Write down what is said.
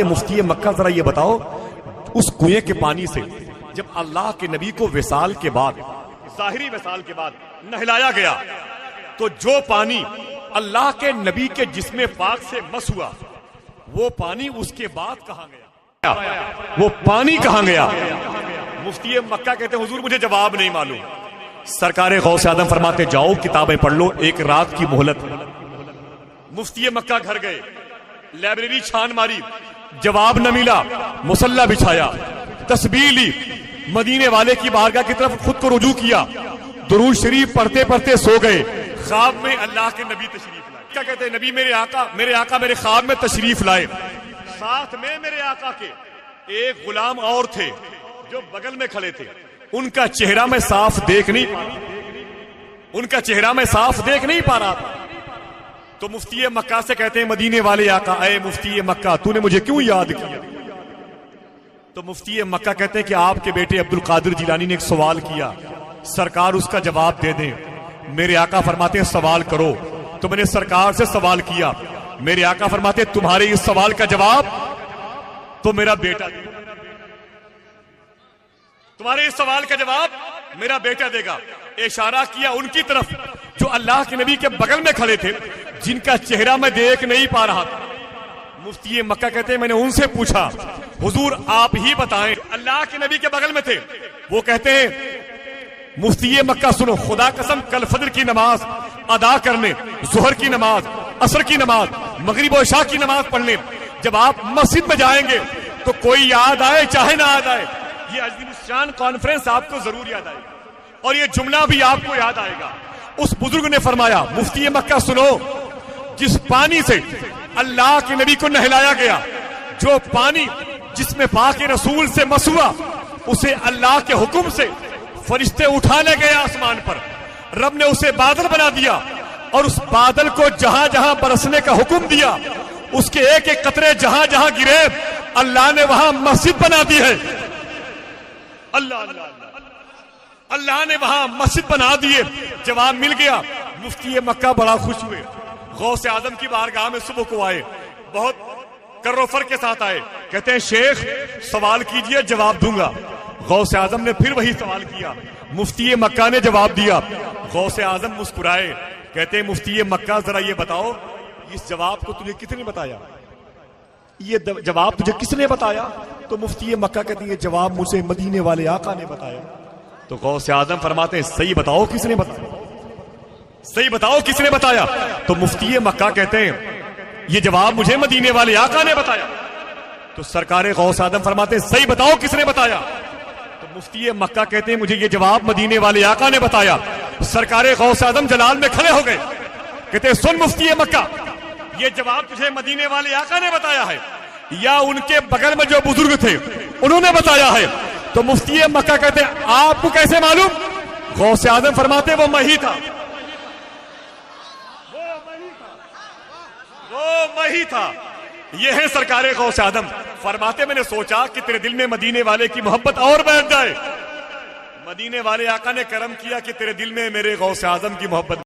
مفتی مکہ ذرا یہ بتاؤ، اس کنویں کے پانی سے جب اللہ کے نبی کو وصال کے بعد، ظاہری وصال کے بعد نہلایا گیا، تو جو پانی اللہ کے نبی کے جسم پاک سے مس ہوا، وہ پانی اس کے بعد کہاں گیا؟ وہ پانی کہاں گیا؟ مفتی مکہ کہتے ہیں حضور مجھے جواب نہیں معلوم۔ سرکار غوث اعظم فرماتے جاؤ کتابیں پڑھ لو، ایک رات کی مہلت۔ مفتی مکہ گھر گئے، لائبریری چھان ماری، جواب نہ ملا، مصلی بچھایا، تسبیح لی، مدینے والے کی بارگاہ کی طرف خود کو رجوع کیا، درود شریف پڑھتے پڑھتے سو گئے۔ خواب میں اللہ کے نبی تشریف لائے۔ کیا کہتے ہیں؟ نبی میرے آقا میرے خواب میں تشریف لائے، ساتھ میں میرے آقا کے ایک غلام اور تھے جو بغل میں کھڑے تھے، ان کا چہرہ میں صاف دیکھ نہیں پا رہا تھا۔ تو مفتی مکہ سے کہتے ہیں مدینے والے آقا، اے مفتی مکہ تو نے مجھے کیوں یاد کیا؟ تو مفتی مکہ کہتے ہیں کہ آپ کے بیٹے عبد القادر جیلانی نے ایک سوال کیا، سرکار اس کا جواب دے دیں۔ میرے آقا فرماتے ہیں سوال کرو۔ تو میں نے سرکار سے سوال کیا، میرے آقا فرماتے ہیں تمہارے اس سوال کا جواب تو میرا بیٹا دے گا، تمہارے اس سوال کا جواب میرا بیٹا دے گا۔ اشارہ کیا ان کی طرف جو اللہ کے نبی کے بغل میں کھڑے تھے، جن کا چہرہ میں دیکھ نہیں پا رہا تھا۔ مفتی مکہ کہتے ہیں میں نے ان سے پوچھا حضور آپ ہی بتائیں، اللہ کے نبی کے بغل میں تھے۔ وہ کہتے ہیں مفتی مکہ سنو، خدا قسم کل فجر کی نماز ادا کرنے، ظہر کی نماز، عصر کی نماز، مغرب و عشاء کی نماز پڑھنے جب آپ مسجد میں جائیں گے تو کوئی یاد آئے چاہے نہ یاد آئے، یہ عظیم الشان کانفرنس آپ کو ضرور یاد آئے گا اور یہ جملہ بھی آپ کو یاد آئے گا۔ اس بزرگ نے فرمایا مفتی مکہ سنو، جس پانی سے اللہ کے نبی کو نہلایا گیا، جو پانی جس میں پاک رسول سے مس ہوا، اسے اللہ کے حکم سے فرشتے اٹھانے گئے آسمان پر، رب نے اسے بادل بنا دیا اور اس بادل کو جہاں جہاں برسنے کا حکم دیا، اس کے ایک ایک قطرے جہاں جہاں گرے اللہ نے وہاں مسجد بنا دی ہے۔ اللہ نے وہاں مسجد بنا دیے۔ جواب مل گیا۔ مفتی مکہ بڑا خوش ہوئے، غوث اعظم کی بارگاہ میں صبح کو آئے، بہت کر و فر کے ساتھ آئے، کہتے ہیں شیخ سوال کیجئے جواب دوں گا۔ غوث اعظم نے پھر وہی سوال کیا، مفتی مکہ نے جواب دیا۔ غوث اعظم مسکرائے، کہتے ہیں مفتی مکہ ذرا یہ بتاؤ اس جواب کو تجھے کس نے بتایا؟ یہ جواب تجھے کس نے بتایا؟ تو مفتی مکہ کہتے ہیں یہ جواب مجھے مدینے والے آقا نے بتایا۔ تو غوث اعظم فرماتے ہیں صحیح بتاؤ کس نے بتایا، صحیح بتاؤ کس نے بتایا؟ تو مفتی مکہ کہتے ہیں یہ جواب مجھے مدینے والے آقا نے بتایا۔ تو سرکار غوث اعظم فرماتے ہیں صحیح بتاؤ کس نے بتایا؟ تو مفتی مکہ کہتے ہیں مجھے یہ جواب مدینے والے آقا نے بتایا۔ سرکار غوث اعظم جلال میں کھڑے ہو گئے، کہتے ہیں سن مفتی مکہ، یہ جواب تجھے مدینے والے آقا نے بتایا ہے یا ان کے بغل میں جو بزرگ تھے انہوں نے بتایا ہے؟ تو مفتی مکہ کہتے ہیں آپ کو کیسے معلوم؟ غوث اعظم فرماتے وہ میں ہی تھا، وہ میں ہی تھا۔ یہ ہے سرکار غوث اعظم۔ فرماتے میں نے سوچا کہ تیرے دل میں مدینے والے کی محبت اور بیٹھ جائے، مدینے والے آقا نے کرم کیا کہ تیرے دل میں میرے غوث اعظم کی محبت